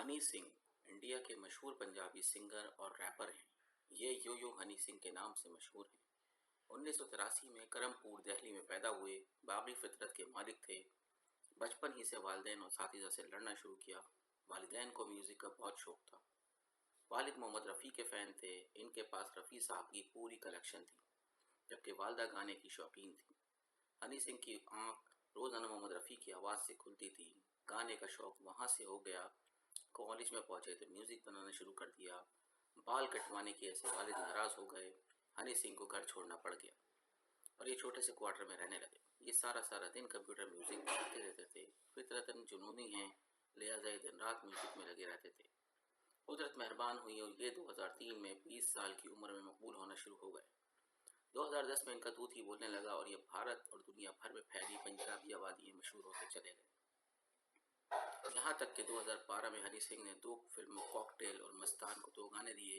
Honey Singh India کے مشہور Punjabi singer اور ریپر ہیں۔ یہ یو یو ہنی سنگھ کے نام سے مشہور ہیں۔ 1983 میں کرم پور دہلی میں پیدا ہوئے، باغی فطرت کے مالک تھے۔ بچپن ہی سے والدین اور اساتذہ سے لڑنا شروع کیا۔ والدین کو میوزک کا بہت شوق تھا۔ والد محمد رفیع کے فین تھے، ان کے پاس رفیع صاحب کی پوری کلیکشن تھی، جبکہ والدہ گانے کی شوقین تھی۔ ہنی سنگھ کی آنکھ روزانہ محمد رفیع کی آواز سے کھلتی تھی۔ گانے کا شوق وہاں سے ہو گیا۔ کالج میں پہنچے تو میوزک بنانا شروع کر دیا۔ بال کٹوانے کی ایسے والد ناراض ہو گئے، ہنی سنگھ کو گھر چھوڑنا پڑ گیا اور یہ چھوٹے سے کوارٹر میں رہنے لگے۔ یہ سارا دن کمپیوٹر میوزک بناتے رہتے تھے۔ فطرتاً جنونی ہیں، لہٰذا یہ دن رات میوزک میں لگے رہتے تھے۔ قدرت مہربان ہوئی اور یہ 2003 میں 20 سال کی عمر میں مقبول ہونا شروع ہو گئے۔ 2010 میں ان کا دودھ ہی بولنے لگا اور یہ بھارت اور دنیا بھر میں پھیلی پنجابی آبادی مشہور ہوتے چلے گئے۔ یہاں تک کہ 2012 میں ہنی سنگھ نے 2 فلموں کاکٹیل اور مستان کو 2 گانے دیے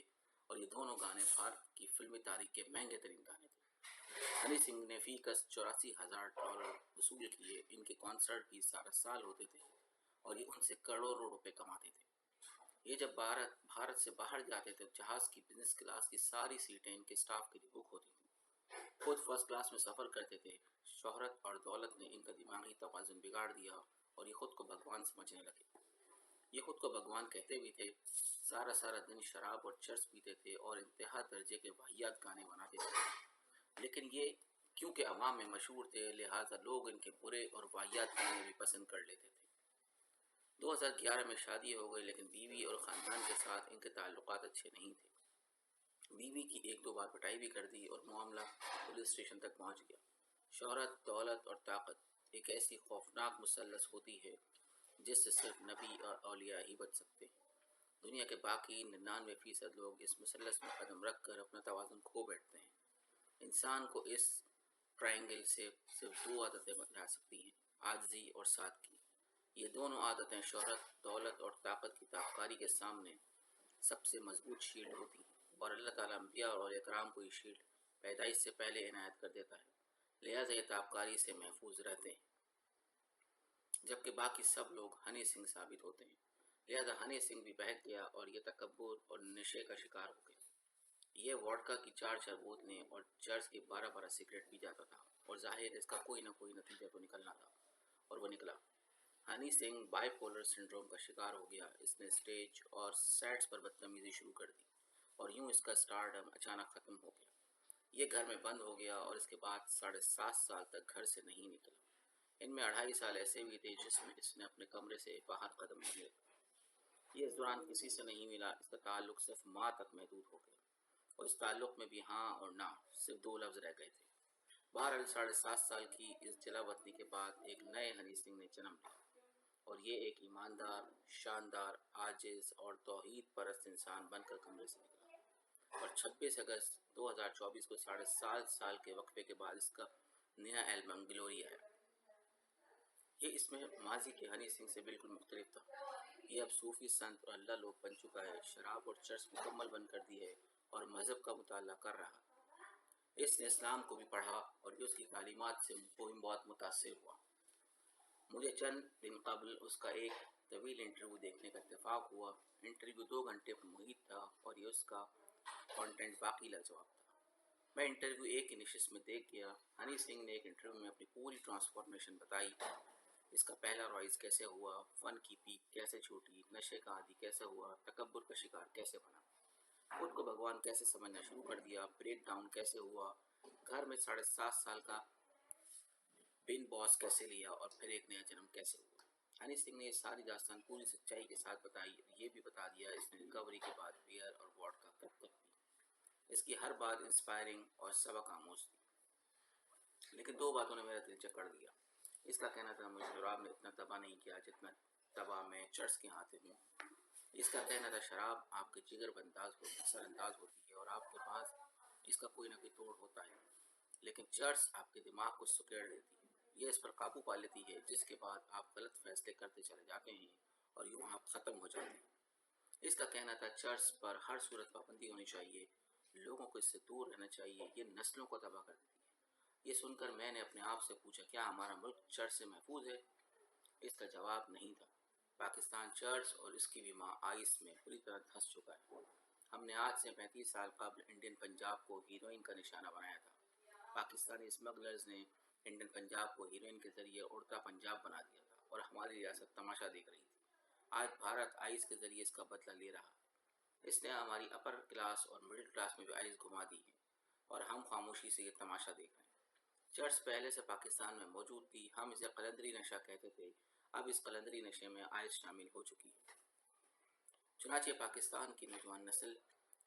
اور یہ دونوں گانے بھارت کی فلمی تاریخ کے مہنگے ترین گانے تھے۔ ہنی سنگھ نے فی کس $84,000 وصول کیے۔ ان کے کانسرٹ بھی سارا سال ہوتے تھے اور یہ ان سے کروڑوں روپے کماتے تھے۔ یہ جب بھارت سے باہر جاتے تھے، جہاز کی بزنس کلاس کی ساری سیٹیں ان کے سٹاف کے لیے بک ہوتی تھیں۔ خود فرسٹ کلاس میں سفر کرتے تھے۔ شہرت اور دولت نے ان کا دماغی توازن بگاڑ دیا اور یہ خود کو بھگوان سمجھنے لگے۔ یہ خود کو بھگوان کہتے بھی تھے۔ سارا دن شراب اور چرس پیتے تھے اور انتہا درجے کے واہیات گانے بناتے تھے، لیکن یہ کیونکہ عوام میں مشہور تھے، لہٰذا لوگ ان کے برے اور واہیات گانے بھی پسند کر لیتے تھے۔ 2011 میں شادی ہو گئی، لیکن بیوی اور خاندان کے ساتھ ان کے تعلقات اچھے نہیں تھے۔ بیوی کی 1-2 بار پٹائی بھی کر دی اور معاملہ پولیس اسٹیشن تک پہنچ گیا۔ شہرت، دولت اور طاقت ایک ایسی خوفناک مثلث ہوتی ہے جس سے صرف نبی اور اولیاء ہی بچ سکتے ہیں۔ دنیا کے باقی 99% لوگ اس مثلث میں قدم رکھ کر اپنا توازن کھو بیٹھتے ہیں۔ انسان کو اس ٹرائنگل سے صرف 2 عادتیں بچا سکتی ہیں، عاجزی اور سادگی۔ یہ دونوں عادتیں شہرت، دولت اور طاقت کی تابکاری کے سامنے سب سے مضبوط شیلڈ ہوتی ہیں، اور اللہ تعالیٰ انبیاء اور اولیاء کرام کو یہ شیلڈ پیدائش سے پہلے عنایت کر دیتا ہے، لہٰذا یہ تابکاری سے محفوظ رہتے ہیں، جبکہ باقی سب لوگ ہنی سنگھ ثابت ہوتے ہیں۔ لہٰذا ہنی سنگھ بھی بہک گیا اور یہ تکبر اور نشے کا شکار ہو گیا۔ یہ ووڈکا کی 4 بوتلیں اور چرس کی 12 سگریٹ پی جاتا تھا، اور ظاہر اس کا کوئی نہ کوئی نتیجہ تو نکلنا تھا، اور وہ نکلا۔ Honey Singh by polar syndrome کا شکار ہو گیا۔ اس نے اسٹیج اور سیٹس پر بدتمیزی شروع کر دی اور یوں اس کا اسٹارڈم اچانک ختم ہو گیا۔ یہ گھر میں بند ہو گیا اور اس کے بعد 7.5 سال تک گھر سے نہیں نکلا۔ ان میں 2.5 سال ایسے بھی تھے جس میں اس نے اپنے کمرے سے باہر قدم نہیں رکھا۔ یہ اس دوران کسی سے نہیں ملا۔ اس کا تعلق صرف ماں تک محدود ہو گیا، اور اس تعلق میں بھی ہاں اور نہ صرف 2 لفظ رہ گئے تھے۔ بہرحال 7.5 سال کی اس جلا وطنی کے بعد ایک نئے ہنی سنگھ نے جنم لیا، اور یہ ایک ایماندار، شاندار، عاجز اور توحید پرست انسان بن کر کمرے سے نکلا۔ اور 26 اگست 2024 کو 7.5 سال کے وقفے کے بعد اس کا نیا البم گلوری آیا۔ یہ اس میں ماضی کے ہنی سنگھ سے بالکل مختلف تھا۔ یہ اب صوفی، سنت اور اللہ لوگ بن چکا ہے، شراب اور چرس مکمل بند کر دی ہے اور مذہب کا مطالعہ کر رہا۔ اس نے اسلام کو بھی پڑھا اور یہ اس کی تعلیمات سے بہت متاثر ہوا۔ مجھے چند دن قبل اس کا ایک طویل انٹرویو دیکھنے کا اتفاق ہوا۔ انٹرویو 2 گھنٹے پر محیط تھا اور یہ اس کا کانٹینٹ باقی لاجواب تھا۔ میں انٹرویو ایک کی نشست میں دیکھ گیا۔ ہنی سنگھ نے ایک انٹرویو میں اپنی پوری ٹرانسفارمیشن بتائی، اس کا پہلا رائز کیسے ہوا، فن کی پیک کیسے چھوٹی، نشے کا عادی کیسے ہوا، تکبر کا شکار کیسے بنا، خود کو بھگوان کیسے سمجھنا شروع کر دیا، بریک ڈاؤن کیسے ہوا، گھر میں 7.5 سال کا بن باس کیسے لیا، اور پھر ایک نیا جنم کیسے ہوا۔ ہنی سنگھ نے یہ ساری داستان پوری سچائی کے ساتھ بتائی اور یہ بھی بتا دیا اس نے ریکوری کے بعد بیئر اور ووڈکا کب تک پی۔ اس کی ہر بات انسپائرنگ اور سبق آموز تھی، لیکن 2 باتوں نے میرا دل جکڑ دیا۔ اس کا کہنا تھا مجھے شراب نے اتنا تباہ نہیں کیا جتنا تباہ میں چرس کے ہاتھ ہوں۔ اس کا کہنا تھا شراب آپ کے جگر پر اثر انداز ہوتی ہے اور آپ کے پاس اس کا کوئی نہ کوئی توڑ ہوتا ہے، لیکن چرس آپ کے دماغ کو سکیڑ دیتی ہے، یہ اس پر قابو پا لیتی ہے، جس کے بعد آپ غلط فیصلے کرتے چلے جاتے ہیں اور یوں آپ ختم ہو جاتے ہیں۔ اس کا کہنا تھا چرس پر ہر صورت پابندی ہونی چاہیے، لوگوں کو اس سے دور رہنا چاہیے، یہ نسلوں کو تباہ کر دیتی ہے۔ یہ سن کر میں نے اپنے آپ سے پوچھا کیا ہمارا ملک چرس سے محفوظ ہے؟ اس کا جواب نہیں تھا۔ پاکستان چرچ اور اس کی بھی ماں آئس میں پوری طرح دھنس چکا ہے۔ ہم نے آج سے 35 سال قبل انڈین پنجاب کو ہیروئن کا نشانہ بنایا تھا۔ پاکستانی اسمگلرز نے انڈین پنجاب کو ہیروئن کے ذریعے اڑتا پنجاب بنا دیا تھا اور ہماری ریاست تماشا دیکھ رہی تھی۔ آج بھارت آئس کے ذریعے اس کا بدلہ لے رہا ہے۔ اس نے ہماری اپر کلاس اور مڈل کلاس میں بھی آئس گھما دی ہے اور ہم خاموشی سے یہ تماشا دیکھ رہے ہیں۔ چرچ پہلے سے پاکستان میں موجود تھی، ہم اسے قلندری نشہ کہتے تھے، اب اس قلندری نشے میں آئس شامل ہو چکی ہے۔ چنانچہ پاکستان کی نوجوان نسل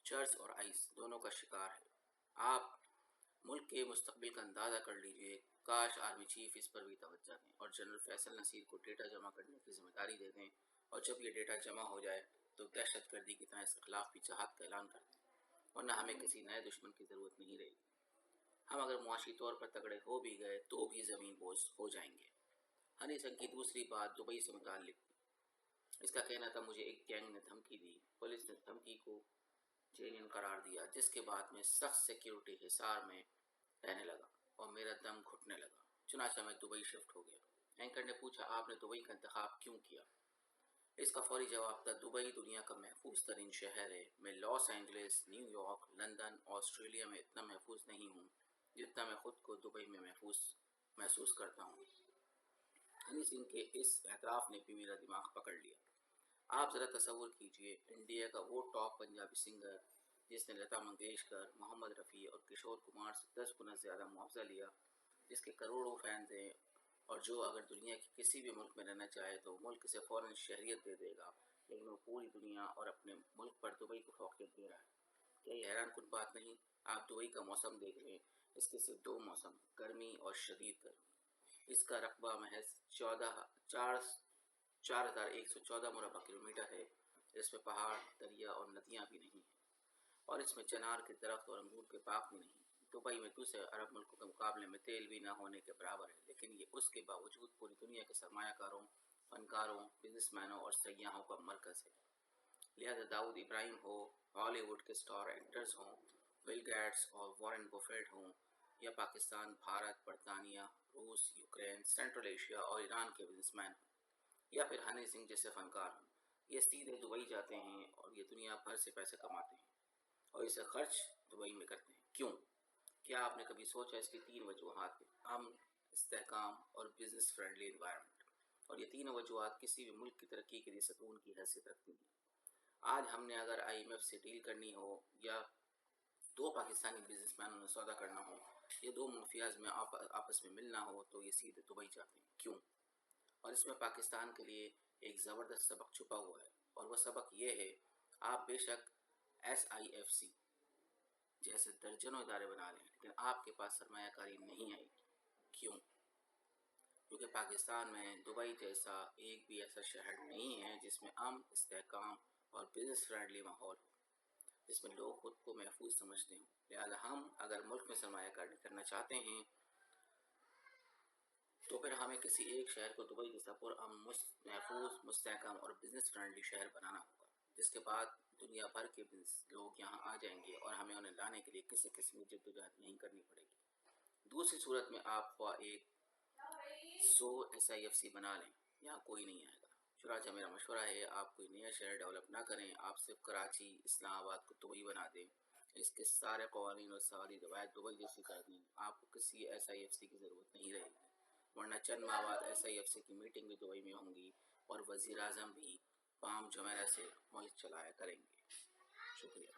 چرچ اور آئس دونوں کا شکار ہے۔ آپ ملک کے مستقبل کا اندازہ کر لیجئے، کاش آرمی چیف اس پر بھی توجہ دیں اور جنرل فیصل نصیر کو ڈیٹا جمع کرنے کی ذمہ داری دے دیں، اور جب یہ ڈیٹا جمع ہو جائے تو دہشت گردی کی طرح اس کے خلاف بھی جہاد کا اعلان کر دیں، ورنہ ہمیں کسی نئے دشمن کی ضرورت نہیں رہے گی۔ ہم اگر معاشی طور پر تگڑے ہو بھی گئے تو بھی زمین بوجھ ہو جائیں گے۔ ہنی سنگھ کی دوسری بات دبئی سے متعلق تھی۔ اس کا کہنا تھا مجھے ایک گینگ نے دھمکی دی، پولیس نے دھمکی کو جینین قرار دیا، جس کے بعد میں سخت سیکیورٹی حصار میں رہنے لگا اور میرا دم گھٹنے لگا، چنانچہ میں دبئی شفٹ ہو گیا۔ اینکر نے پوچھا آپ نے دبئی کا انتخاب کیوں کیا؟ اس کا فوری جواب تھا دبئی دنیا کا محفوظ ترین شہر ہے، میں Los Angeles, New York, London, Australia میں اتنا محفوظ نہیں ہوں جتنا میں خود کو دبئی میں محفوظ محسوس کرتا ہوں۔ ہنی سنگھ کے اس اعتراف نے بھی میرا دماغ پکڑ لیا۔ آپ ذرا تصور کیجئے، انڈیا کا وہ ٹاپ پنجابی سنگر جس نے لتا منگیشکر، محمد رفیع اور کشور کمار سے 10 گنا زیادہ معاوضہ لیا، جس کے کروڑوں فینز ہیں، اور جو اگر دنیا کے کسی بھی ملک میں رہنا چاہے تو ملک سے فوراً شہریت دے دے گا، لیکن وہ پوری دنیا اور اپنے ملک پر دبئی کو فوقیت دے رہا ہے۔ کیا یہ حیران کن بات نہیں؟ آپ دبئی کا موسم دیکھ لیں، اس کے صرف 2 موسم، گرمی اور شدید گرمی۔ اس کا رقبہ محض 4114 مربع کلومیٹر ہے، اس میں پہاڑ، دریا اور ندیاں بھی نہیں ہیں، اور اس میں چنار کے درخت اور انگور کے باغ بھی نہیں۔ دبئی میں دوسرے عرب ملکوں کے مقابلے میں تیل بھی نہ ہونے کے برابر ہے، لیکن یہ اس کے باوجود پوری دنیا کے سرمایہ کاروں، فنکاروں، بزنس مینوں اور سیاحوں کا مرکز ہے۔ لہذا داؤد ابراہیم ہو، ہالی ووڈ کے سٹار ایکٹرز ہوں، بل گیٹس اور وارن بفیٹ ہوں، یا پاکستان، بھارت، برطانیہ، روس، یوکرین، سینٹرل ایشیا اور ایران کے بزنس مین ہوں، یا پھر ہنی سنگھ جیسے فنکار ہوں، یہ سیدھے دبئی جاتے ہیں اور یہ دنیا بھر سے پیسے کماتے ہیں اور اسے خرچ دبئی میں کرتے ہیں۔ کیوں؟ کیا آپ نے کبھی سوچا؟ اس کی 3 وجوہات ہیں: امن، استحکام اور بزنس فرینڈلی انوائرمنٹ، اور یہ تینوں وجوہات کسی بھی ملک کی ترقی کے لیے ستون کی حیثیت رکھتی ہیں۔ آج ہم نے اگر IMF سے ڈیل کرنی ہو یا 2 پاکستانی بزنس مینوں نے سودا کرنا ہو یا 2 منفیاز میں آپس میں ملنا ہو تو یہ سیدھے دبئی جاتے ہیں۔ کیوں؟ اور اس میں پاکستان کے لیے ایک زبردست سبق چھپا ہوا ہے، اور وہ سبق یہ ہے، آپ بے شک SIFC جیسے درجنوں ادارے بنا لیں، لیکن آپ کے پاس سرمایہ کاری نہیں آئے گی۔ کیوں؟ کیونکہ پاکستان میں دبئی جیسا ایک بھی ایسا شہر نہیں ہے جس میں امن، استحکام اور بزنس فرینڈلی ماحول ہو، جس میں لوگ خود کو محفوظ سمجھتے ہوں۔ لہذا ہم اگر ملک میں سرمایہ کاری کرنا چاہتے ہیں تو پھر ہمیں کسی ایک شہر کو دبئی جیسا پرامن، محفوظ، مستحکم اور بزنس فرینڈلی شہر بنانا ہوگا، جس کے بعد دنیا بھر کے لوگ یہاں آ جائیں گے اور ہمیں انہیں لانے کے لیے کسی قسم کی جدوجہد نہیں کرنی پڑے گی۔ دوسری صورت میں آپ خواہ ایک 100 SIFC بنا لیں، یہاں کوئی نہیں آئے گا۔ چنانچہ میرا مشورہ ہے آپ کوئی نیا شہر ڈیولپ نہ کریں، آپ صرف کراچی، اسلام آباد کو دبئی بنا دیں، اس کے سارے قوانین اور ساری روایت دبئی جیسی کر دیں، آپ کو کسی SIFC کی ضرورت نہیں رہے گی، ورنہ چند ماہ بعد SIFC کی میٹنگ بھی دبئی میں ہوں گی اور وزیر اعظم بھی پام جمیرہ سے ملک چلایا کریں گے۔ شکریہ۔